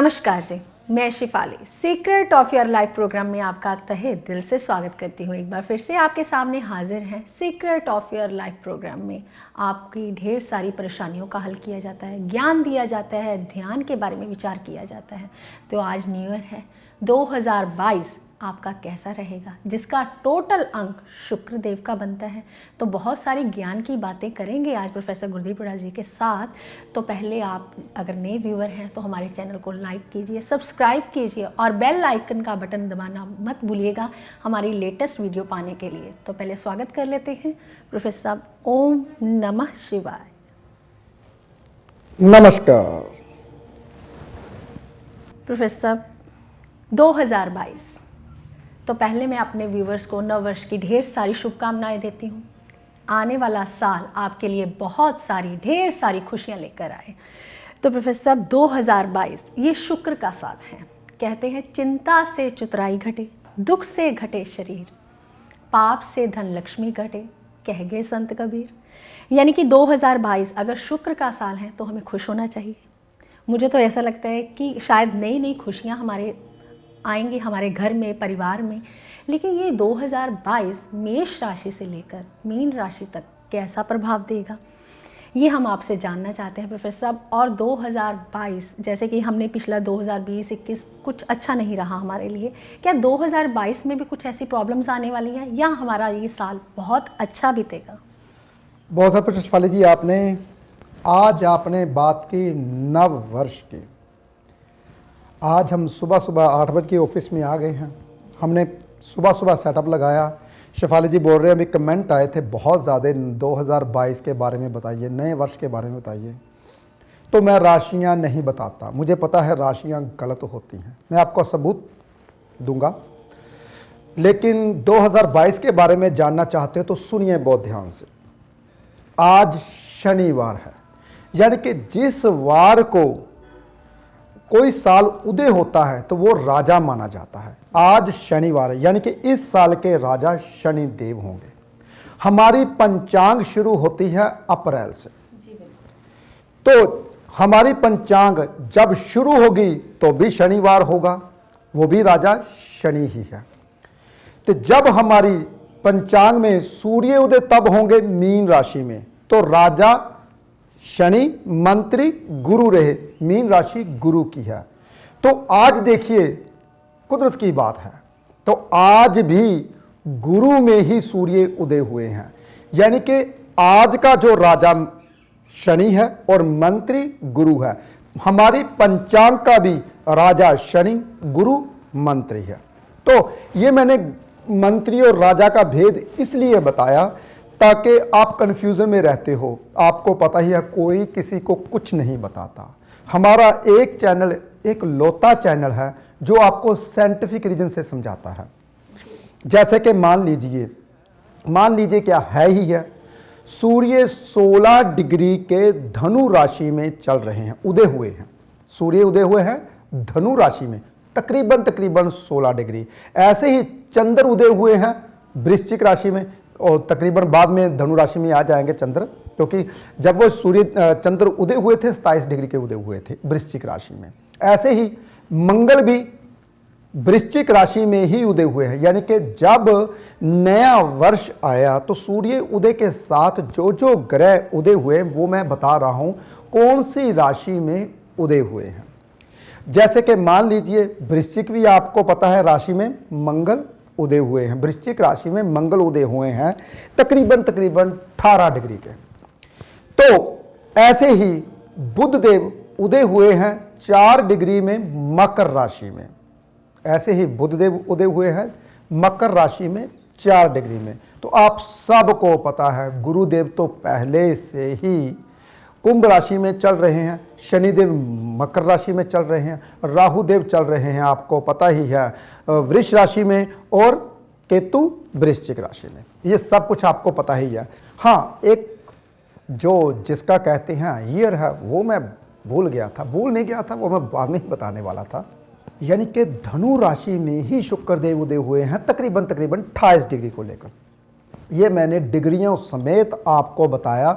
नमस्कार जी, मैं Shifali secret of your life program में आपका तहे दिल से स्वागत करती हूँ। एक बार फिर से आपके सामने हाजिर हैं। Secret of your life program में आपकी ढेर सारी परेशानियों का हल किया जाता है, ज्ञान दिया जाता है, ध्यान के बारे में विचार किया जाता है। तो आज न्यू ईयर है 2022, आपका कैसा रहेगा, जिसका टोटल अंक शुक्र देव का बनता है। तो बहुत सारी ज्ञान की बातें करेंगे आज प्रोफेसर गुरदीप हुड्डा जी के साथ। तो पहले आप अगर नए व्यूअर हैं तो हमारे चैनल को लाइक कीजिए, सब्सक्राइब कीजिए और बेल आइकन का बटन दबाना मत भूलिएगा हमारी लेटेस्ट वीडियो पाने के लिए। तो पहले स्वागत कर लेते हैं प्रोफेसर साहब। ओम नमः शिवाय। नमस्कार प्रोफेसर साहब, 2022 तो पहले मैं अपने व्यूवर्स को नव वर्ष की ढेर सारी शुभकामनाएं देती हूँ। आने वाला साल आपके लिए बहुत सारी ढेर सारी खुशियाँ लेकर आए। तो प्रोफेसर साहब, 2022 ये शुक्र का साल है। कहते हैं चिंता से चतुराई घटे, दुख से घटे शरीर, पाप से धन लक्ष्मी घटे, कह गए संत कबीर। यानी कि 2022 अगर शुक्र का साल है तो हमें खुश होना चाहिए। मुझे तो ऐसा लगता है कि शायद नई नई खुशियाँ हमारे आएंगे हमारे घर में, परिवार में। लेकिन ये 2022 मेष राशि से लेकर मीन राशि तक कैसा प्रभाव देगा, ये हम आपसे जानना चाहते हैं प्रोफेसर साहब। और 2022 जैसे कि हमने पिछला 2020-21 कुछ अच्छा नहीं रहा हमारे लिए, क्या 2022 में भी कुछ ऐसी प्रॉब्लम्स आने वाली हैं या हमारा ये साल बहुत अच्छा बीतेगा? बहुत अच्छा शिफाली जी, आज आपने बात की नव वर्ष की। आज हम सुबह सुबह 8 बजे के ऑफिस में आ गए हैं। हमने सुबह सुबह सेटअप लगाया। शिफाली जी बोल रहे हैं, अभी कमेंट आए थे बहुत ज़्यादा 2022 के बारे में बताइए, नए वर्ष के बारे में बताइए। तो मैं राशियां नहीं बताता, मुझे पता है राशियां गलत होती हैं, मैं आपको सबूत दूंगा। लेकिन 2022 के बारे में जानना चाहते हो तो सुनिए बहुत ध्यान से। आज शनिवार है, यानी कि जिस वार को कोई साल उदय होता है तो वो राजा माना जाता है। आज शनिवार है, यानी कि इस साल के राजा शनि देव होंगे। हमारी पंचांग शुरू होती है अप्रैल से, तो हमारी पंचांग जब शुरू होगी तो भी शनिवार होगा, वो भी राजा शनि ही है। तो जब हमारी पंचांग में सूर्य उदय तब होंगे मीन राशि में, तो राजा शनि, मंत्री गुरु रहे, मीन राशि गुरु की है। तो आज देखिए कुदरत की बात है, तो आज भी गुरु में ही सूर्य उदय हुए हैं, यानी कि आज का जो राजा शनि है और मंत्री गुरु है। हमारी पंचांग का भी राजा शनि, गुरु, मंत्री है। तो ये मैंने मंत्री और राजा का भेद इसलिए बताया ताकि आप कंफ्यूजन में रहते हो। आपको पता ही है कोई किसी को कुछ नहीं बताता। हमारा एक चैनल, एक लौता चैनल है जो आपको साइंटिफिक रीजन से समझाता है। जैसे कि मान लीजिए क्या है ही है, सूर्य 16 डिग्री के धनु राशि में चल रहे हैं, उदय हुए हैं। सूर्य उदय हुए हैं धनु राशि में तकरीबन 16 डिग्री। ऐसे ही चंद्र उदय हुए हैं वृश्चिक राशि में, और तकरीबन बाद में धनु राशि में आ जाएंगे चंद्र, क्योंकि जब वो चंद्र उदय हुए थे 27 डिग्री के उदय हुए थे वृश्चिक राशि में। ऐसे ही मंगल भी वृश्चिक राशि में ही उदय हुए हैं, यानी कि जब नया वर्ष आया तो सूर्य उदय के साथ जो जो ग्रह उदय हुए वो मैं बता रहा हूं कौन सी राशि में उदय हुए हैं। जैसे कि मान लीजिए वृश्चिक भी आपको पता है राशि में मंगल उदय हुए हैं, वृश्चिक राशि में मंगल उदय हुए हैं तकरीबन 18 डिग्री के। तो ऐसे ही बुध देव उदय हुए हैं 4 डिग्री में मकर राशि में। ऐसे ही बुध देव उदय हुए हैं मकर राशि में 4 डिग्री में। तो आप सबको पता है गुरुदेव तो पहले से ही कुंभ राशि में चल रहे हैं, शनिदेव मकर राशि में चल रहे हैं, राहु देव चल रहे हैं आपको पता ही है वृष राशि में, और केतु वृश्चिक राशि में। ये सब कुछ आपको पता ही है। हाँ, एक जो जिसका कहते हैं ईयर है वो मैं भूल नहीं गया था, वो मैं बाद में ही बताने वाला था। यानी कि धनु राशि में ही शुक्र देव उदय हुए हैं तकरीबन 28 डिग्री को लेकर। ये मैंने डिग्रियों समेत आपको बताया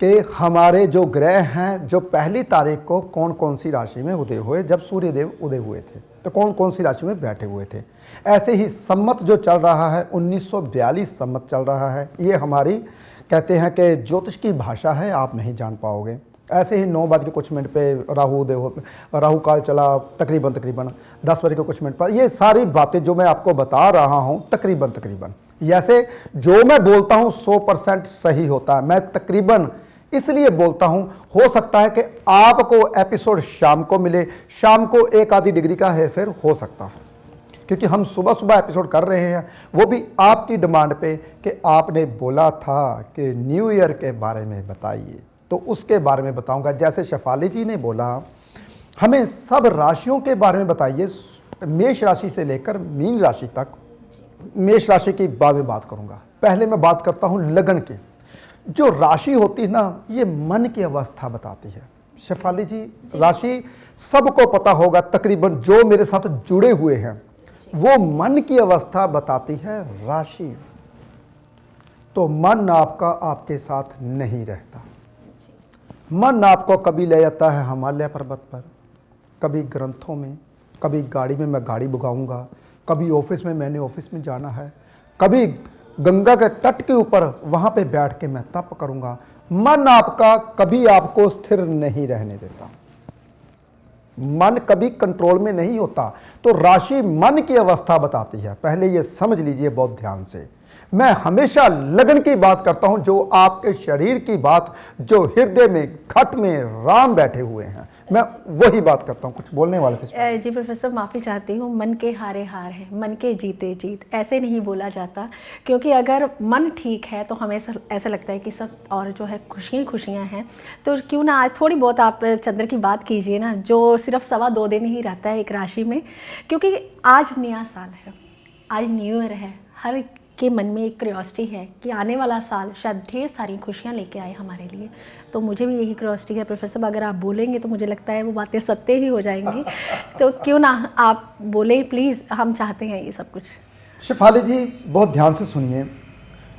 कि हमारे जो ग्रह हैं जो पहली तारीख को कौन कौन सी राशि में उदय हुए, जब सूर्यदेव उदय हुए थे तो कौन कौन सी राशि में बैठे हुए थे। ऐसे ही सम्मत जो चल रहा है 1942 सम्मत चल रहा है, ये हमारी कहते हैं कि ज्योतिष की भाषा है, आप नहीं जान पाओगे। ऐसे ही 9 बज के कुछ मिनट पे राहु उदय हो, राहु काल चला तकरीबन 10 बज के कुछ मिनट पर। ये सारी बातें जो मैं आपको बता रहा हूँ तकरीबन ऐसे जो मैं बोलता हूँ 100% सही होता है। मैं तकरीबन इसलिए बोलता हूँ, हो सकता है कि आपको एपिसोड शाम को मिले, शाम को 1 आधी डिग्री का हेरफेर हो सकता है, क्योंकि हम सुबह सुबह एपिसोड कर रहे हैं, वो भी आपकी डिमांड पे कि आपने बोला था कि न्यू ईयर के बारे में बताइए, तो उसके बारे में बताऊंगा। जैसे शेफाली जी ने बोला हमें सब राशियों के बारे में बताइए, मेष राशि से लेकर मीन राशि तक। मेष राशि की बाद में बात करूंगा, पहले मैं बात करता हूं लगन की। जो राशि होती है ना, ये मन की अवस्था बताती है। शेफाली जी, राशि सबको पता होगा, तकरीबन जो मेरे साथ जुड़े हुए हैं, वो मन की अवस्था बताती है राशि। तो मन आपका आपके साथ नहीं रहता। मन आपको कभी ले जाता है हिमालय पर्वत पर, कभी ग्रंथों में, कभी गाड़ी में मैं गाड़ी भगाऊंगा, कभी ऑफिस में मैंने ऑफिस में जाना है, कभी गंगा के तट के ऊपर वहां पे बैठ के मैं तप करूंगा। मन आपका कभी आपको स्थिर नहीं रहने देता, मन कभी कंट्रोल में नहीं होता। तो राशि मन की अवस्था बताती है, पहले ये समझ लीजिए बहुत ध्यान से। मैं हमेशा लगन की बात करता हूं, जो आपके शरीर की बात, जो हृदय में घट में राम बैठे हुए हैं, मैं वही बात करता हूं। कुछ बोलने वाले थे? जी प्रोफेसर, माफ़ी चाहती हूँ। मन के हारे हार है, मन के जीते जीत, ऐसे नहीं बोला जाता। क्योंकि अगर मन ठीक है तो हमें ऐसा लगता है कि सब और जो है खुशियाँ खुशियाँ हैं। तो क्यों ना आज थोड़ी बहुत आप चंद्र की बात कीजिए ना, जो सिर्फ 2.25 दिन ही रहता है एक राशि में। क्योंकि आज नया साल है, आज न्यू ईयर है, हर के मन में एक क्यूरियोसिटी है कि आने वाला साल शायद ढेर सारी खुशियाँ लेके आए हमारे लिए। तो मुझे भी यही क्यूरियोसिटी है प्रोफेसर, अगर आप बोलेंगे तो मुझे लगता है वो बातें सत्य ही हो जाएंगी। तो क्यों ना आप बोले प्लीज़, हम चाहते हैं ये सब कुछ। शेफाली जी बहुत ध्यान से सुनिए।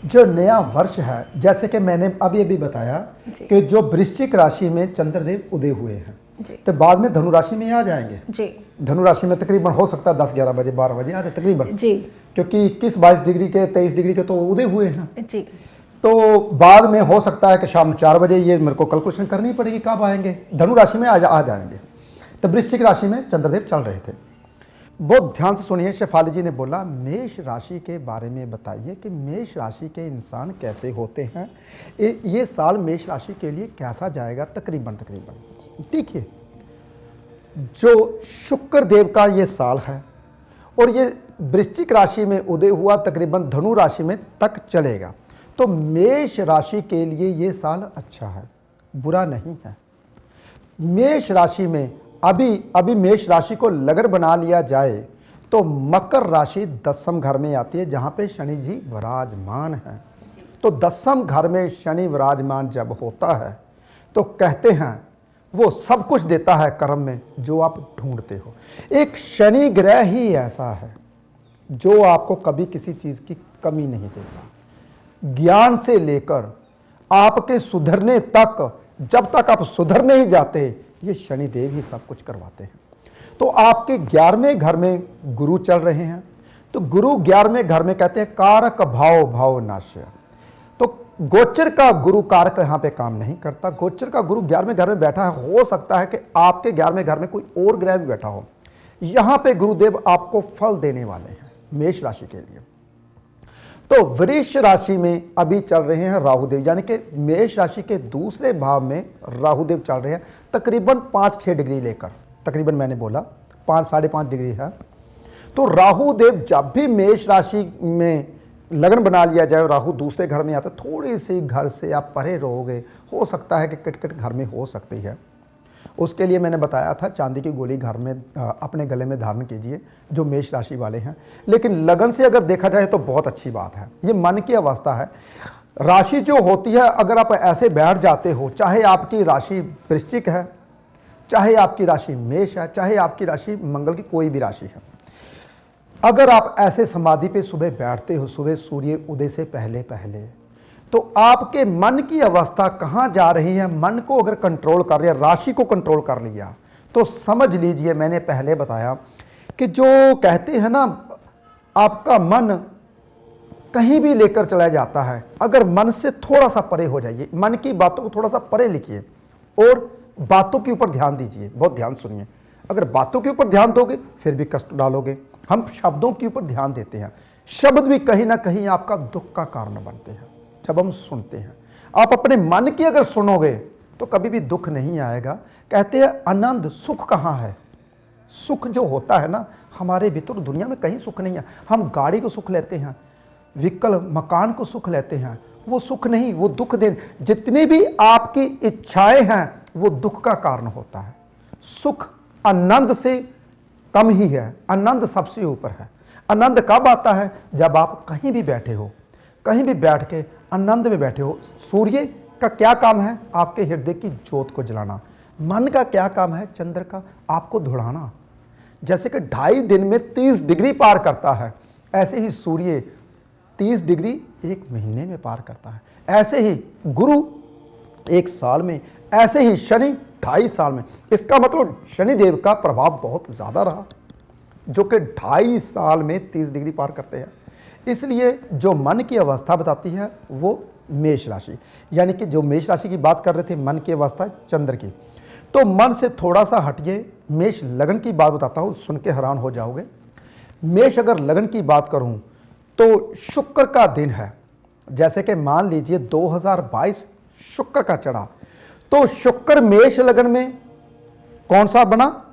जो नया वर्ष है, जैसे कि मैंने अभी बताया कि जो वृश्चिक राशि में चंद्रदेव उदय हुए हैं, तो बाद में धनु राशि में आ जाएंगे जी। धनु राशि में तकरीबन हो सकता है 10-11 बजे 12 बजे आ जाए तकरीबन जी, क्योंकि 21-22 डिग्री के 23 डिग्री के तो उदय हुए हैं जी। तो बाद में हो सकता है कि शाम 4 बजे, ये मेरे को कैलकुलेशन करनी पड़ेगी कब आएंगे, धनु राशि में आ जाएंगे। तो वृश्चिक राशि में चंद्रदेव चल रहे थे। बहुत ध्यान से सुनिए, शेफाली जी ने बोला मेष राशि के बारे में बताइए कि मेष राशि के इंसान कैसे होते हैं, ये साल मेष राशि के लिए कैसा जाएगा। तकरीबन देखिए, जो शुक्र देव का ये साल है और ये वृश्चिक राशि में उदय हुआ, तकरीबन धनु राशि में तक चलेगा। तो मेष राशि के लिए ये साल अच्छा है, बुरा नहीं है। मेष राशि में अभी मेष राशि को लगन बना लिया जाए तो मकर राशि 10वें घर में आती है, जहाँ पे शनि जी विराजमान है। तो 10वें घर में शनि विराजमान जब होता है तो कहते हैं वो सब कुछ देता है कर्म में जो आप ढूंढते हो। एक शनि ग्रह ही ऐसा है जो आपको कभी किसी चीज़ की कमी नहीं देता। ज्ञान से लेकर आपके सुधरने तक, जब तक आप सुधर नहीं जाते, ये शनिदेव ही सब कुछ करवाते हैं। तो आपके 11वें घर में गुरु चल रहे हैं, तो गुरु 11वें घर में कहते हैं कारक भाव नाश्य। तो गोचर का गुरु कारक यहाँ पे काम नहीं करता। गोचर का गुरु 11वें घर में बैठा है, हो सकता है कि आपके 11वें घर में कोई और ग्रह भी बैठा हो। यहाँ पे गुरुदेव आपको फल देने वाले हैं मेष राशि के लिए। तो वृष राशि में अभी चल रहे हैं राहुदेव, यानी कि मेष राशि के दूसरे भाव में राहुदेव चल रहे हैं, तकरीबन 5-6 डिग्री लेकर। तकरीबन मैंने बोला 5-5.5 डिग्री है। तो राहुदेव जब भी मेष राशि में लगन बना लिया जाए, राहु दूसरे घर में आता, थोड़ी सी घर से आप परे रहोगे, हो सकता है कि किटकिट घर में हो सकती है। उसके लिए मैंने बताया था चांदी की गोली घर में अपने गले में धारण कीजिए, जो मेष राशि वाले हैं। लेकिन लगन से अगर देखा जाए तो बहुत अच्छी बात है, ये मन की अवस्था है। राशि जो होती है, अगर आप ऐसे बैठ जाते हो, चाहे आपकी राशि वृश्चिक है, चाहे आपकी राशि मेष है, चाहे आपकी राशि मंगल की कोई भी राशि है, अगर आप ऐसे समाधि पे सुबह बैठते हो, सुबह सूर्य उदय से पहले पहले, तो आपके मन की अवस्था कहाँ जा रही है, मन को अगर कंट्रोल कर लिया, राशि को कंट्रोल कर लिया, तो समझ लीजिए मैंने पहले बताया कि जो कहते हैं ना आपका मन कहीं भी लेकर चला जाता है, अगर मन से थोड़ा सा परे हो जाइए, मन की बातों को थोड़ा सा परे लिखिए और बातों के ऊपर ध्यान दीजिए। बहुत ध्यान सुनिए, अगर बातों के ऊपर ध्यान दोगे फिर भी कष्ट डालोगे। हम शब्दों के ऊपर ध्यान देते हैं, शब्द भी कहीं ना कहीं आपका दुख का कारण बनते हैं जब हम सुनते हैं। आप अपने मन की अगर सुनोगे तो कभी भी दुख नहीं आएगा। कहते हैं आनंद, सुख कहाँ है? सुख जो होता है ना हमारे भीतर, दुनिया में कहीं सुख नहीं है। हम गाड़ी को सुख लेते हैं, व्हीकल मकान को सुख लेते हैं, वो सुख नहीं, वो दुख दे। जितनी भी आपकी इच्छाएं हैं वो दुख का कारण होता है। सुख आनंद से कम ही है, आनंद सबसे ऊपर है। आनंद कब आता है? जब आप कहीं भी बैठे हो, कहीं भी बैठ के आनंद में बैठे हो। सूर्य का क्या काम है? आपके हृदय की ज्योत को जलाना। मन का क्या काम है? चंद्र का आपको धुलाना। जैसे कि 2.5 दिन में 30 डिग्री पार करता है, ऐसे ही सूर्य 30 डिग्री 1 महीने में पार करता है। ऐसे ही गुरु 1 साल में, ऐसे ही शनि 2.5 साल में। इसका मतलब शनिदेव का प्रभाव बहुत ज़्यादा रहा, जो कि 2.5 साल में 30 डिग्री पार करते हैं। इसलिए जो मन की अवस्था बताती है वो मेष राशि, यानी कि जो मेष राशि की बात कर रहे थे, मन की अवस्था चंद्र की। तो मन से थोड़ा सा हटिए, मेष लगन की बात बताता हूँ, सुन के हैरान हो जाओगे। मेष अगर लगन की बात करूँ तो शुक्र का दिन है। जैसे कि मान लीजिए 2022 शुक्र का चढ़ा, तो शुक्र मेष लगन में कौन सा बना?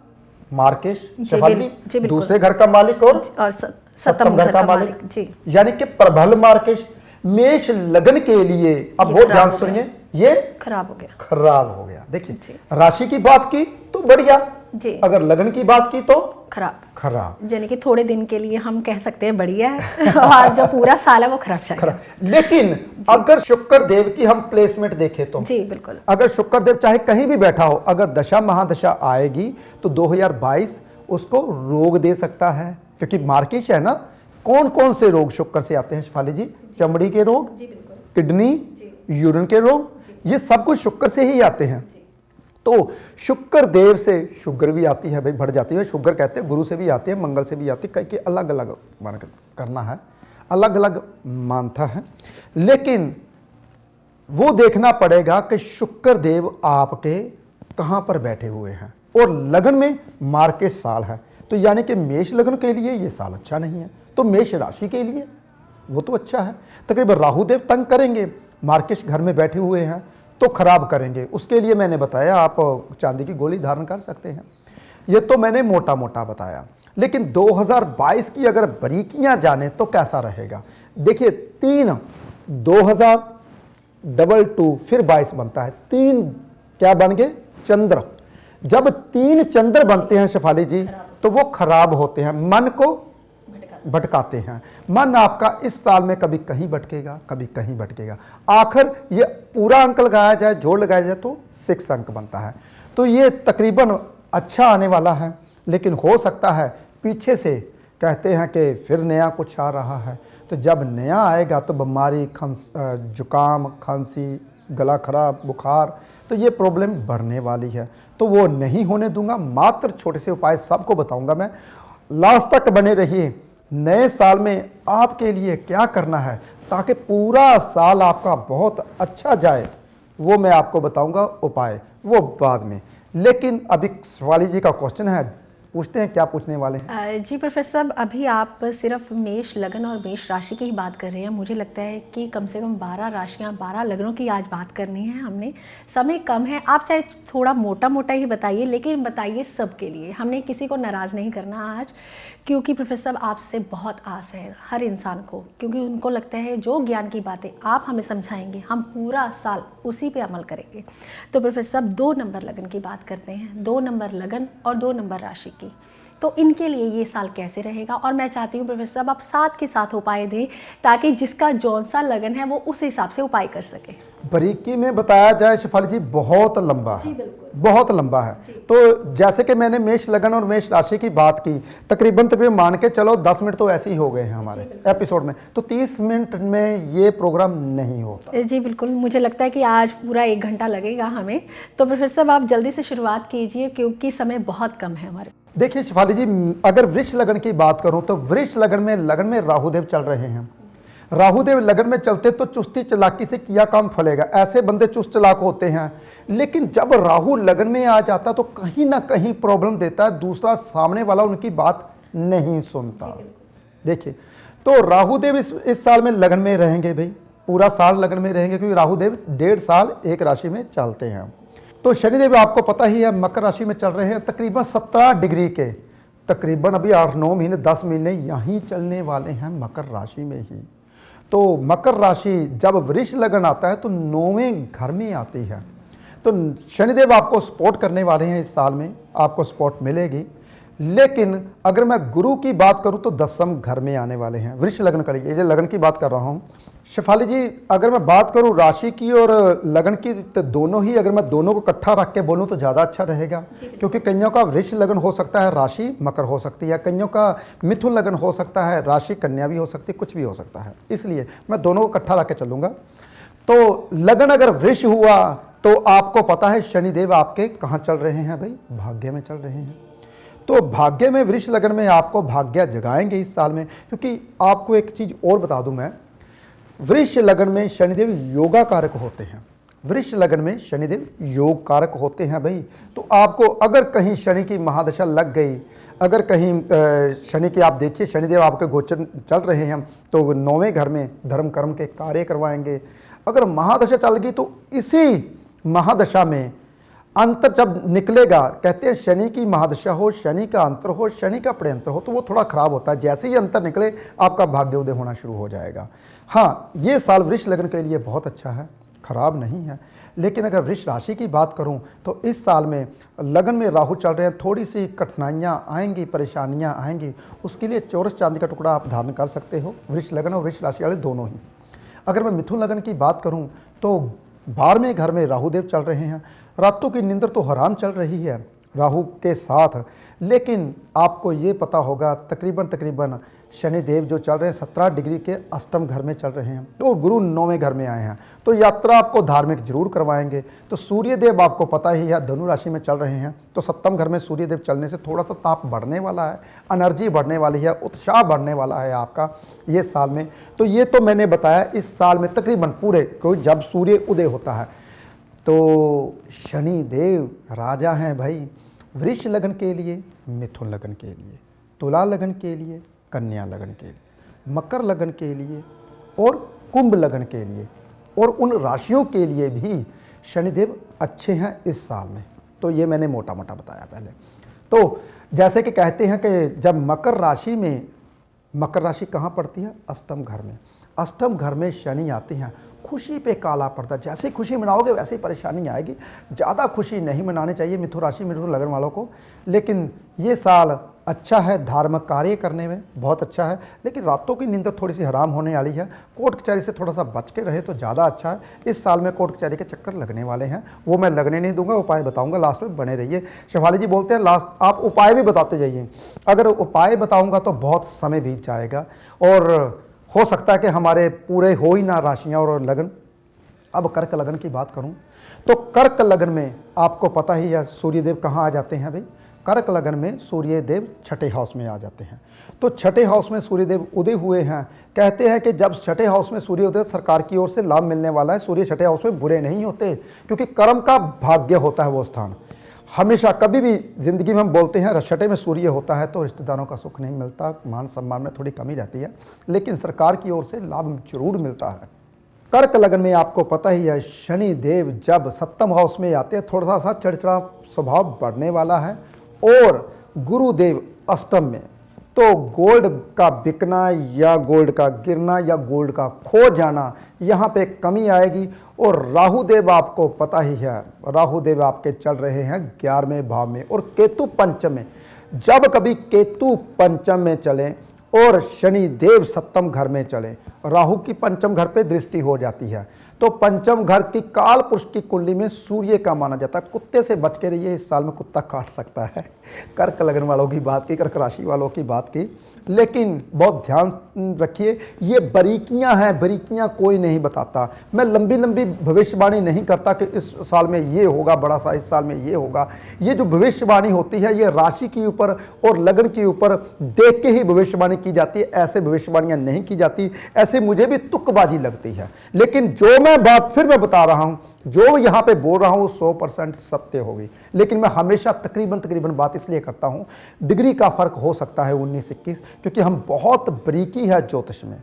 मार्केश, जी, दूसरे घर का मालिक और सप्तम घर का मालिक जी, यानी कि प्रबल मार्केश मेष लगन के लिए। अब बहुत ध्यान सुनिए, ये खराब हो गया, खराब हो गया। देखिए राशि की बात की तो बढ़िया जी, अगर लगन की बात की तो खराब। यानी कि थोड़े दिन के लिए हम कह सकते हैं बढ़िया है और जो पूरा साल है वो खराब जाएगा। लेकिन अगर शुक्र देव की हम प्लेसमेंट देखें तो जी बिल्कुल, अगर शुक्र देव चाहे कहीं भी बैठा हो, अगर दशा महादशा आएगी तो 2022 उसको रोग दे सकता है, क्योंकि मार्केश है ना। कौन कौन से रोग शुक्र से आते हैं शिफाली जी? चमड़ी के रोग, किडनी, यूरिन के रोग, ये सब कुछ शुक्र से ही आते हैं। तो शुक्र देव से शुगर भी आती है भाई, बढ़ जाती है। शुगर कहते हैं गुरु से भी आती है, मंगल से भी आती है, कहीं अलग अलग मान करना है, अलग अलग मानता है। लेकिन वो देखना पड़ेगा कि शुक्र देव आपके कहाँ पर बैठे हुए हैं। और लगन में मार्केश साल है, तो यानी कि मेष लगन के लिए ये साल अच्छा नहीं है। तो मेष राशि के लिए वो तो अच्छा है। तकरीबन राहु देव तंग करेंगे, मार्केश घर में बैठे हुए हैं तो खराब करेंगे। उसके लिए मैंने बताया आप चांदी की गोली धारण कर सकते हैं। ये तो मैंने मोटा मोटा बताया। लेकिन 2022 की अगर बारीकियां जाने तो कैसा रहेगा? देखिए 3 2022 फिर 22 बनता है। 3 क्या बन गए? चंद्र। जब 3 चंद्र बनते हैं शेफाली जी तो वो खराब होते हैं, मन को भटकाते हैं। मन आपका इस साल में कभी कहीं भटकेगा, कभी कहीं भटकेगा। आखिर ये पूरा अंक लगाया जाए, जोड़ लगाया जाए तो 6 अंक बनता है। तो ये तकरीबन अच्छा आने वाला है। लेकिन हो सकता है पीछे से कहते हैं कि फिर नया कुछ आ रहा है। तो जब नया आएगा तो बीमारी, जुकाम, खांसी, गला खराब, बुखार, तो ये प्रॉब्लम बढ़ने वाली है। तो वो नहीं होने दूंगा। मात्र छोटे से उपाय सबको बताऊंगा मैं। लास्ट तक बने रहिए। नए साल में आपके लिए क्या करना है ताकि पूरा साल आपका बहुत अच्छा जाए, वो मैं आपको बताऊंगा उपाय, वो बाद में। लेकिन अभी शिवाली जी का क्वेश्चन है, पूछते हैं क्या पूछने वाले हैं। जी प्रोफेसर साहब, अभी आप सिर्फ मेष लगन और मेष राशि की ही बात कर रहे हैं। मुझे लगता है कि कम से कम 12 राशियां, 12 लगनों की आज बात करनी है हमने। समय कम है, आप चाहे थोड़ा मोटा मोटा ही बताइए, लेकिन बताइए सबके लिए। हमने किसी को नाराज़ नहीं करना आज, क्योंकि प्रोफेसर साहब आपसे बहुत आस है हर इंसान को, क्योंकि उनको लगता है जो ज्ञान की बातें आप हमें समझाएंगे हम पूरा साल उसी पे अमल करेंगे। तो प्रोफेसर साहब 2 नंबर लगन की बात करते हैं, 2 नंबर लगन और 2 नंबर राशि की। तो इनके लिए ये साल कैसे रहेगा? और मैं चाहती हूँ प्रोफेसर साहब आप साथ के साथ उपाय दें ताकि जिसका जौन सा लगन है वो उस हिसाब से उपाय कर सके। बारीकी में बताया जाए शिफाली जी, बहुत लंबा है। जी बिल्कुल। बहुत लंबा है। तो जैसे कि मैंने मेष लगन और मेष राशि की बात की, तकरीबन तकरीबन मान के चलो 10 मिनट तो ऐसे ही हो गए हैं हमारे एपिसोड में, तो 30 मिनट में ये प्रोग्राम नहीं होता। जी बिल्कुल, मुझे लगता है कि आज पूरा 1 घंटा लगेगा हमें। तो प्रोफेसर साहब आप जल्दी से शुरुआत कीजिए क्योंकि समय बहुत कम है हमारे। देखिए शिफाली जी, अगर वृष लगन की बात करूं तो वृष लगन में राहुदेव चल रहे हैं। राहुदेव लगन में चलते तो चुस्ती चालाकी से किया काम फलेगा, ऐसे बंदे चुस्त चालाक होते हैं। लेकिन जब राहु लगन में आ जाता तो कहीं ना कहीं प्रॉब्लम देता है, दूसरा सामने वाला उनकी बात नहीं सुनता। देखिए, तो राहुदेव इस साल में लगन में रहेंगे भाई, पूरा साल लगन में रहेंगे, क्योंकि राहुदेव 1.5 साल एक राशि में चलते हैं। तो शनिदेव आपको पता ही है मकर राशि में चल रहे हैं, तकरीबन 17 डिग्री के, तकरीबन अभी 8-9 महीने 10 महीने यहीं चलने वाले हैं मकर राशि में ही। तो मकर राशि जब वृष लगन आता है तो 9वें घर में आती है, तो शनिदेव आपको सपोर्ट करने वाले हैं, इस साल में आपको सपोर्ट मिलेगी। लेकिन अगर मैं गुरु की बात करूं तो 10वें घर में आने वाले हैं वृष लगन का, ये लगन की बात कर रहा हूं। शिफाली जी, अगर मैं बात करूं राशि की और लगन की, तो दोनों ही, अगर मैं दोनों को इकट्ठा रख के बोलूं तो ज़्यादा अच्छा रहेगा, क्योंकि कईयों का वृष लगन हो सकता है, राशि मकर हो सकती है, कईयों का मिथुन लगन हो सकता है, राशि कन्या भी हो सकती है, कुछ भी हो सकता है, इसलिए मैं दोनों को इकट्ठा रख के चलूंगा। तो लगन अगर वृष हुआ तो आपको पता है शनिदेव आपके कहाँ चल रहे हैं भाई, भाग्य में चल रहे हैं। तो भाग्य में वृष लगन में आपको भाग्य जगाएंगे इस साल में, क्योंकि आपको एक चीज़ और बता दूं मैं, वृष लगन में शनिदेव योगा कारक होते हैं, वृष लगन में शनिदेव योग कारक होते हैं भाई। तो आपको अगर कहीं शनि की महादशा लग गई, अगर कहीं शनि की, आप देखिए शनिदेव आपके गोचर चल रहे हैं तो 9वें घर में धर्म कर्म के कार्य करवाएंगे। अगर महादशा चल गई तो इसी महादशा में अंतर जब निकलेगा, कहते हैं शनि की महादशा हो, शनि का अंतर हो, शनि का प्रेंतर हो, तो वो थोड़ा खराब होता है। जैसे ही अंतर निकले आपका भाग्योदय होना शुरू हो जाएगा। हाँ, ये साल वृष लगन के लिए बहुत अच्छा है, खराब नहीं है। लेकिन अगर वृष राशि की बात करूं तो इस साल में लगन में राहु चल रहे हैं, थोड़ी सी कठिनाइयाँ आएंगी, परेशानियाँ आएंगी, उसके लिए चौरस चांदी का टुकड़ा आप धारण कर सकते हो, वृष लगन और वृष राशि वाले दोनों ही। अगर मैं मिथुन लगन की बात करूं तो 12वें घर में राहुदेव चल रहे हैं, रातों की नींद तो हराम चल रही है राहु के साथ। लेकिन आपको ये पता होगा तकरीबन शनिदेव जो चल रहे हैं 17 डिग्री के अष्टम घर में चल रहे हैं, तो गुरु 9वें घर में आए हैं, तो यात्रा आपको धार्मिक जरूर करवाएंगे। तो सूर्यदेव आपको पता ही है धनु राशि में चल रहे हैं, तो 7वें घर में सूर्यदेव चलने से थोड़ा सा ताप बढ़ने वाला है, एनर्जी बढ़ने वाली है, उत्साह बढ़ने वाला है आपका ये साल में। तो ये तो मैंने बताया इस साल में तकरीबन पूरे, कोई जब सूर्य उदय होता है तो शनिदेव राजा हैं भाई, वृष लगन के लिए, मिथुन लगन के लिए, तुला लगन के लिए, कन्या लगन के लिए, मकर लगन के लिए और कुंभ लगन के लिए, और उन राशियों के लिए भी शनिदेव अच्छे हैं इस साल में। तो ये मैंने मोटा मोटा बताया पहले। तो जैसे कि कहते हैं कि जब मकर राशि में, मकर राशि कहाँ पड़ती है, अष्टम घर में, अष्टम घर में शनि आते हैं, खुशी पे काला पर्दा, जैसे खुशी मनाओगे वैसे ही परेशानी आएगी। ज़्यादा खुशी नहीं मनानी चाहिए मिथुन राशि मिथुन लगन वालों को। लेकिन ये साल अच्छा है, धार्मिक कार्य करने में बहुत अच्छा है, लेकिन रातों की नींद थोड़ी सी हराम होने वाली है। कोर्ट कचहरी से थोड़ा सा बच के रहे तो ज़्यादा अच्छा है। इस साल में कोर्ट कचहरी के चक्कर लगने वाले हैं, वो मैं लगने नहीं दूंगा, उपाय बताऊंगा, लास्ट में बने रहिए। शिवाली जी बोलते हैं लास्ट आप उपाय भी बताते जाइए, अगर उपाय बताऊँगा तो बहुत समय बीत जाएगा और हो सकता है कि हमारे पूरे हो ही ना राशियाँ और लगन। अब कर्क लगन की बात करूं तो कर्क लगन में आपको पता ही है सूर्यदेव कहाँ आ जाते हैं भाई, कर्क लगन में सूर्यदेव छठे हाउस में आ जाते हैं। तो छठे हाउस में सूर्यदेव उदय हुए हैं, कहते हैं कि जब छठे हाउस में सूर्य उदय सरकार की ओर से लाभ मिलने वाला है। सूर्य छठे हाउस में बुरे नहीं होते, क्योंकि कर्म का भाग्य होता है वो स्थान। हमेशा कभी भी जिंदगी में हम बोलते हैं छठे में सूर्य होता है तो रिश्तेदारों का सुख नहीं मिलता, मान सम्मान में थोड़ी कमी रहती है, लेकिन सरकार की ओर से लाभ जरूर मिलता है। कर्क लगन में आपको पता ही है शनि देव जब 7वें हाउस में आते हैं थोड़ा सा चिड़चिड़ा स्वभाव बढ़ने वाला है, और गुरुदेव अष्टम में, तो गोल्ड का बिकना या गोल्ड का गिरना या गोल्ड का खो जाना, यहाँ पे कमी आएगी। और राहुदेव आपको पता ही है राहुदेव आपके चल रहे हैं 11वें भाव में और केतु पंचम में। जब कभी केतु पंचम में चले और शनि देव सप्तम घर में चले, राहु की पंचम घर पे दृष्टि हो जाती है, तो पंचम घर की काल पुरुष की कुंडली में सूर्य का माना जाता है। कुत्ते से बच के रहिए, इस साल में कुत्ता काट सकता है। कर्क लगन वालों की बात की, कर्क राशि वालों की बात की, लेकिन बहुत ध्यान रखिए, ये बारीकियां हैं, बारीकियां कोई नहीं बताता। मैं लंबी लंबी भविष्यवाणी नहीं करता कि इस साल में ये होगा बड़ा सा, इस साल में ये होगा। ये जो भविष्यवाणी होती है ये राशि के ऊपर और लगन के ऊपर देख के ही भविष्यवाणी की जाती है, ऐसे भविष्यवाणियां नहीं की जाती। ऐसे मुझे भी तुकबाजी लगती है, लेकिन जो मैं बात फिर मैं बता रहा हूं, जो यहाँ पे बोल रहा हूँ 100% सत्य होगी। लेकिन मैं हमेशा तकरीबन बात इसलिए करता हूँ, डिग्री का फर्क हो सकता है 19-21, क्योंकि हम बहुत बरीकी है ज्योतिष में।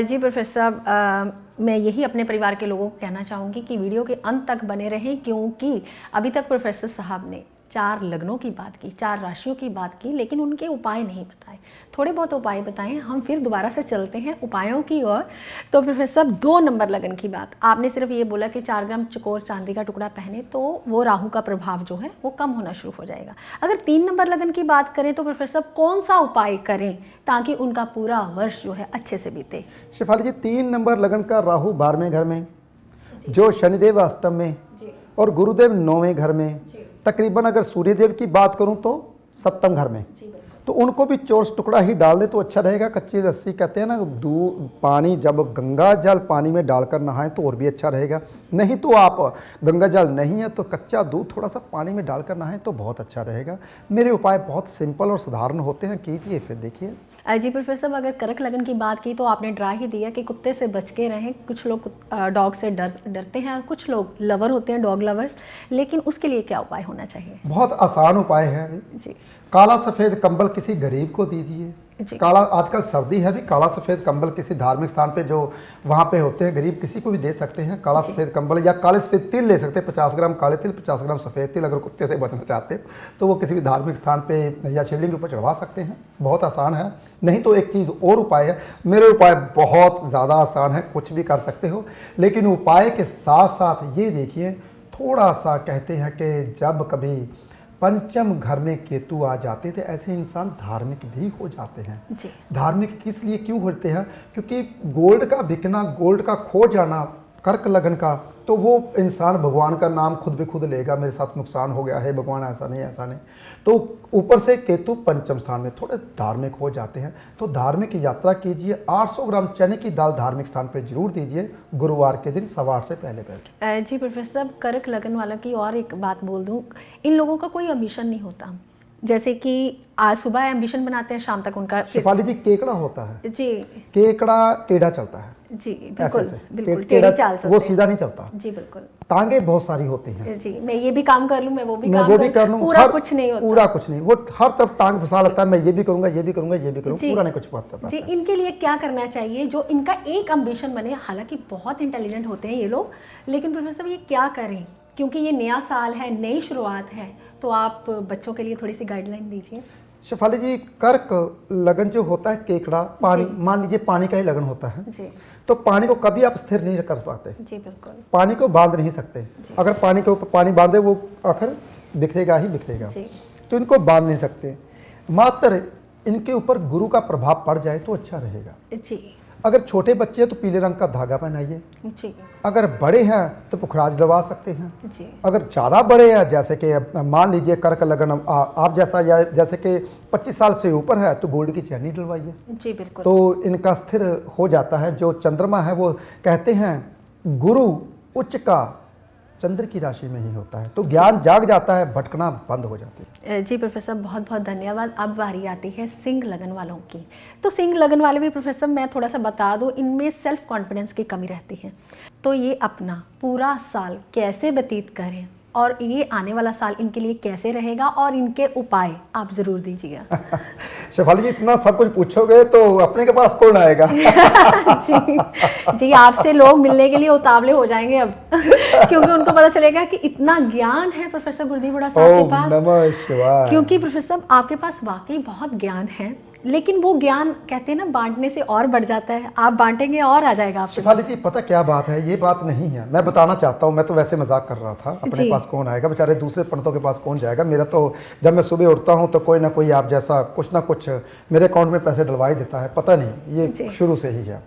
जी प्रोफेसर साहब, मैं यही अपने परिवार के लोगों को कहना चाहूँगी कि वीडियो के अंत तक बने रहें, क्योंकि अभी तक प्रोफेसर साहब ने 4 लग्नों की बात की, 4 राशियों की बात की, लेकिन उनके उपाय नहीं बताए। थोड़े बहुत उपाय बताएं, हम फिर दोबारा से चलते हैं उपायों की ओर। तो प्रोफेसर साहब 2 नंबर लगन की बात, आपने सिर्फ ये बोला कि 4 ग्राम चकोर चांदी का टुकड़ा पहने तो वो राहु का प्रभाव जो है वो कम होना शुरू हो जाएगा। अगर 3 नंबर लगन की बात करें तो प्रोफेसर साहब कौन सा उपाय करें ताकि उनका पूरा वर्ष जो है अच्छे से बीते? शेफाली जी, 3 नंबर लगन का राहु 12वें घर में, जो शनिदेव अष्टम में और गुरुदेव 9वें घर में, तकरीबन अगर सूर्यदेव की बात करूं तो 7वें घर में, तो उनको भी चोरस टुकड़ा ही डाल दे तो अच्छा रहेगा। कच्ची लस्सी कहते हैं ना, दूध पानी जब गंगा जल पानी में डालकर नहाएं तो और भी अच्छा रहेगा। नहीं तो आप गंगा जल नहीं है तो कच्चा दूध थोड़ा सा पानी में डालकर नहाएं तो बहुत अच्छा रहेगा। मेरे उपाय बहुत सिंपल और साधारण होते हैं, कीजिए फिर देखिए। जी प्रोफेसर साहब, अगर कर्क लगन की बात की तो आपने ड्रा ही दिया कि कुत्ते से बच के रहें। कुछ लोग डॉग से डरते हैं, कुछ लोग लवर होते हैं, डॉग लवर्स, लेकिन उसके लिए क्या उपाय होना चाहिए? बहुत आसान उपाय है जी। काला सफ़ेद कंबल किसी गरीब को दीजिए। काला, आजकल सर्दी है भी, काला सफ़ेद कंबल किसी धार्मिक स्थान पे जो वहाँ पे होते हैं गरीब, किसी को भी दे सकते हैं काला सफ़ेद कंबल, या काले सफ़ेद तिल ले सकते हैं। 50 ग्राम काले तिल, 50 ग्राम सफ़ेद तिल, अगर कुत्ते से बचना चाहते हैं तो वो किसी भी धार्मिक स्थान पे या शिवलिंग के ऊपर चढ़वा सकते हैं। बहुत आसान है। नहीं तो एक चीज़ और उपाय है, मेरे उपाय बहुत ज़्यादा आसान है, कुछ भी कर सकते हो, लेकिन उपाय के साथ साथ ये देखिए, थोड़ा सा कहते हैं कि जब कभी पंचम घर में केतु आ जाते थे ऐसे इंसान धार्मिक भी हो जाते हैं जी। धार्मिक किस लिए क्यों होते हैं? क्योंकि गोल्ड का बिकना, गोल्ड का खो जाना कर्क लगन का, तो वो इंसान भगवान का नाम खुद भी खुद लेगा, मेरे साथ नुकसान हो गया है भगवान, ऐसा नहीं ऐसा नहीं। तो ऊपर से केतु पंचम स्थान में, थोड़े धार्मिक हो जाते हैं। तो धार्मिक यात्रा कीजिए, 800 ग्राम चने की दाल धार्मिक स्थान पे जरूर दीजिए, गुरुवार के दिन 8:15 से पहले। जी प्रोफेसर साहब, कर्क लगन वाला की और एक बात बोल दूं, इन लोगों का कोई एम्बिशन नहीं होता, जैसे कि आज सुबह एम्बिशन बनाते हैं, शाम तक उनका शेफाली जी केकड़ा होता है जी, केकड़ा टेढ़ा चलता है जी बिल्कुल बिल्कुल, टेढ़ा चाल वो सीधा नहीं चलता जी बिल्कुल। टांगे बहुत सारी होती हैं जी, मैं ये भी काम कर लूं, मैं वो भी कर लूं, पूरा कुछ नहीं होता, पूरा कुछ नहीं, वो हर तरफ टांग फंसा लगता है, मैं ये भी करूंगा ये भी करूंगा ये भी करूंगा, पूरा नहीं कुछ पता। जी, इनके लिए क्या करना चाहिए जो इनका एक एम्बिशन बने? हालांकि बहुत इंटेलिजेंट होते हैं ये लोग, लेकिन प्रोफेसर ये क्या करें, क्योंकि ये नया साल है, नई शुरुआत है, तो आप बच्चों के लिए थोड़ी सी गाइडलाइन दीजिए। शेफाली जी, कर्क लगन जो होता है केकड़ा, पानी, मान लीजिए पानी का ही लगन होता है जी, तो पानी को कभी आप स्थिर नहीं कर पाते जी बिल्कुल, पानी को बांध नहीं सकते। अगर पानी के ऊपर पानी बांधे वो आखिर बिखरेगा ही बिखरेगा, तो इनको बांध नहीं सकते। मात्र इनके ऊपर गुरु का प्रभाव पड़ जाए तो अच्छा रहेगा जी। अगर छोटे बच्चे हैं तो पीले रंग का धागा पहनाइए जी, अगर बड़े हैं तो पुखराज डलवा सकते हैं जी। अगर ज़्यादा बड़े हैं, जैसे कि मान लीजिए कर्क लगन आप जैसा, या जैसे कि 25 साल से ऊपर है, तो गोल्ड की चैनी डलवाइए जी बिल्कुल, तो इनका स्थिर हो जाता है। जो चंद्रमा है वो कहते हैं गुरु उच्च का चंद्र की राशि में ही होता है, तो ज्ञान जाग जाता है, भटकना बंद हो जाती है। जी प्रोफेसर, बहुत बहुत धन्यवाद। अब बारी आती है सिंह लगन वालों की। तो सिंह लगन वाले भी प्रोफेसर, मैं थोड़ा सा बता दूं, इनमें सेल्फ कॉन्फिडेंस की कमी रहती है, तो ये अपना पूरा साल कैसे व्यतीत करें और ये आने वाला साल इनके लिए कैसे रहेगा और इनके उपाय आप जरूर दीजिएगा। शेफाली जी, इतना सब कुछ पूछोगे तो अपने के पास कौन आएगा? जी जी, आपसे लोग मिलने के लिए उतावले हो जाएंगे अब क्योंकि उनको पता चलेगा कि इतना ज्ञान है प्रोफेसर गुरदीप हुड्डा साहब के पास। नमः शिवाय। क्योंकि प्रोफेसर आपके पास वाकई बहुत ज्ञान है, लेकिन वो ज्ञान कहते हैं ना, बांटने से और बढ़ जाता है। आप बांटेंगे और आ जाएगा आपके शिफाली जी, पता क्या बात है, ये बात नहीं है, मैं बताना चाहता हूँ। मैं तो वैसे मजाक कर रहा था, अपने जी। पास कौन आएगा, बेचारे दूसरे पंडितों के पास कौन जाएगा। मेरा तो जब मैं सुबह उठता हूँ तो कोई ना कोई आप जैसा कुछ ना कुछ मेरे अकाउंट में पैसे डलवा ही देता है, पता नहीं, ये जी। शुरू से ही है।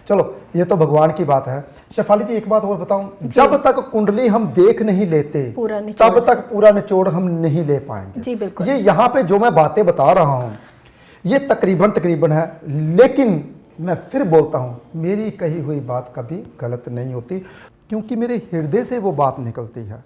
चलो, ये तो भगवान की बात है। शेफाली जी, एक बात और बताऊं, जब तक कुंडली हम देख नहीं लेते पूरा निचोड़, तब तक पूरा निचोड़ हम नहीं ले पाएंगे। जी बिल्कुल। ये यहाँ पे जो मैं बातें बता रहा हूँ ये तकरीबन है, लेकिन मैं फिर बोलता हूँ, मेरी कही हुई बात कभी गलत नहीं होती, क्योंकि मेरे हृदय से वो बात निकलती है।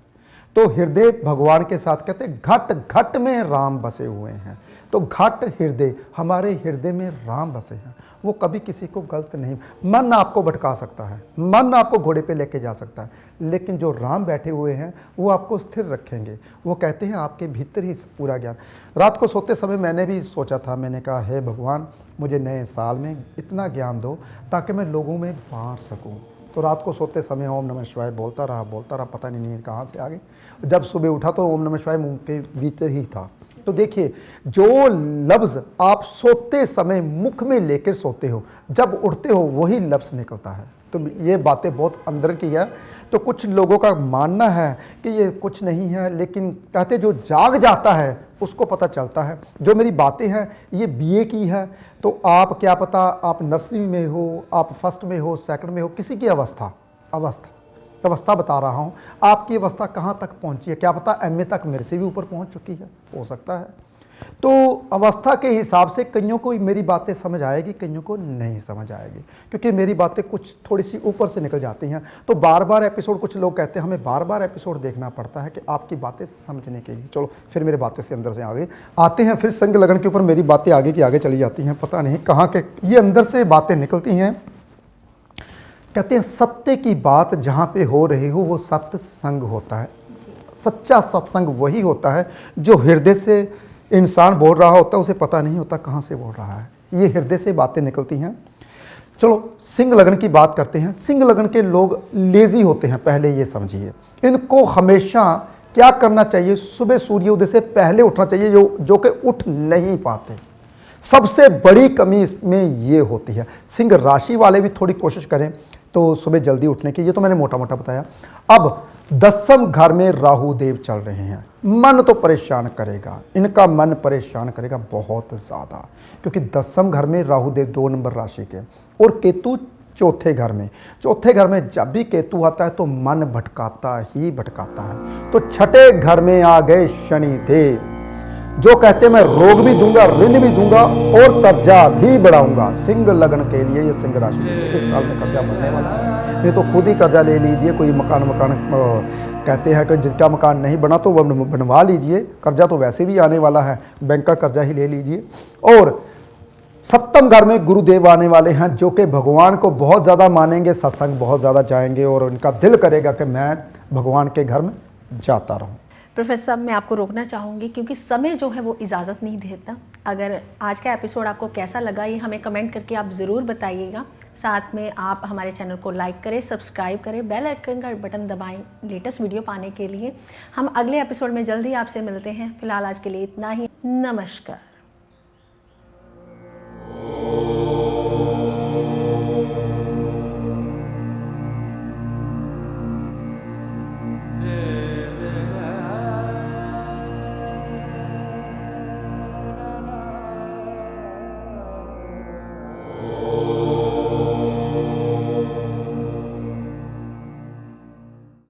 तो हृदय भगवान के साथ कहते हैं, घट घट में राम बसे हुए हैं। तो घट हृदय, हमारे हृदय में राम बसे हैं। वो कभी किसी को गलत नहीं, मन आपको भटका सकता है, मन आपको घोड़े पे लेके जा सकता है, लेकिन जो राम बैठे हुए हैं वो आपको स्थिर रखेंगे। वो कहते हैं आपके भीतर ही पूरा ज्ञान। रात को सोते समय मैंने भी सोचा था, मैंने कहा, हे भगवान, मुझे नए साल में इतना ज्ञान दो ताकि मैं लोगों में बांट सकूं। तो रात को सोते समय ओम नमः शिवाय बोलता रहा, पता नहीं नींद कहाँ से आ गई। जब सुबह उठा तो ओम नमः शिवाय मुंह के भीतर ही था। तो देखिए, जो लफ्ज़ आप सोते समय मुख में लेकर सोते हो, जब उठते हो वही लफ्ज़ निकलता है। तो ये बातें बहुत अंदर की है। तो कुछ लोगों का मानना है कि ये कुछ नहीं है, लेकिन कहते जो जाग जाता है उसको पता चलता है। जो मेरी बातें हैं ये बीए की है, तो आप क्या पता, आप नर्सरी में हो, आप फर्स्ट में हो, सेकंड में हो, किसी की अवस्था बता रहा हूँ। आपकी अवस्था कहाँ तक पहुँची है, क्या पता एमए तक मेरे से भी ऊपर पहुँच चुकी है, हो सकता है। तो अवस्था के हिसाब से कईयों को मेरी बातें समझ आएगी, कईयों को नहीं समझ आएगी, क्योंकि मेरी बातें कुछ थोड़ी सी ऊपर से निकल जाती हैं। तो बार बार एपिसोड, कुछ लोग कहते हैं हमें बार बार एपिसोड देखना पड़ता है कि आपकी बातें समझने के लिए। चलो फिर मेरी बातें से अंदर से आगे आते हैं, फिर संग लगन के ऊपर मेरी बातें आगे की आगे चली जाती हैं, पता नहीं कहाँ के ये अंदर से बातें निकलती हैं। कहते हैं सत्य की बात जहाँ पे हो रही हो वो सत्संग होता है। सच्चा सत्संग वही होता है जो हृदय से इंसान बोल रहा होता है, उसे पता नहीं होता कहाँ से बोल रहा है, ये हृदय से बातें निकलती हैं। चलो सिंह लगन की बात करते हैं। सिंह लगन के लोग लेजी होते हैं, पहले ये समझिए। इनको हमेशा क्या करना चाहिए, सुबह सूर्योदय से पहले उठना चाहिए, जो कि उठ नहीं पाते। सबसे बड़ी कमी इसमें ये होती है। सिंह राशि वाले भी थोड़ी कोशिश करें तो सुबह जल्दी उठने की, ये तो मैंने मोटा मोटा बताया। अब 10वें घर में राहु देव चल रहे हैं, मन तो परेशान करेगा, इनका मन परेशान करेगा बहुत ज़्यादा, क्योंकि 10वें घर में राहु देव 2 नंबर राशि के, और केतु चौथे घर में। चौथे घर में जब भी केतु आता है तो मन भटकाता ही भटकाता है। तो छठे घर में आ गए शनि देव, जो कहते हैं मैं रोग भी दूंगा, ऋण भी दूंगा और कर्जा भी बढ़ाऊंगा। सिंह लगन के लिए, ये सिंह राशि के लिए इस साल में कर्जा बढ़ने वाला है। ये तो खुद ही कर्जा ले लीजिए, कोई मकान कहते हैं कि जिसका मकान नहीं बना तो वह बनवा लीजिए। कर्जा तो वैसे भी आने वाला है, बैंक का कर्जा ही ले लीजिए। और 7वें घर में गुरुदेव आने वाले हैं, जो कि भगवान को बहुत ज़्यादा मानेंगे, सत्संग बहुत ज़्यादा जाएंगे और उनका दिल करेगा कि मैं भगवान के घर में जाता रहूं। प्रोफेसर साहब, मैं आपको रोकना चाहूँगी क्योंकि समय जो है वो इजाज़त नहीं देता। अगर आज का एपिसोड आपको कैसा लगा ये हमें कमेंट करके आप ज़रूर बताइएगा। साथ में आप हमारे चैनल को लाइक करें, सब्सक्राइब करें, बेल आइकन का बटन दबाएं लेटेस्ट वीडियो पाने के लिए। हम अगले एपिसोड में जल्दी आपसे मिलते हैं। फिलहाल आज के लिए इतना ही। नमस्कार।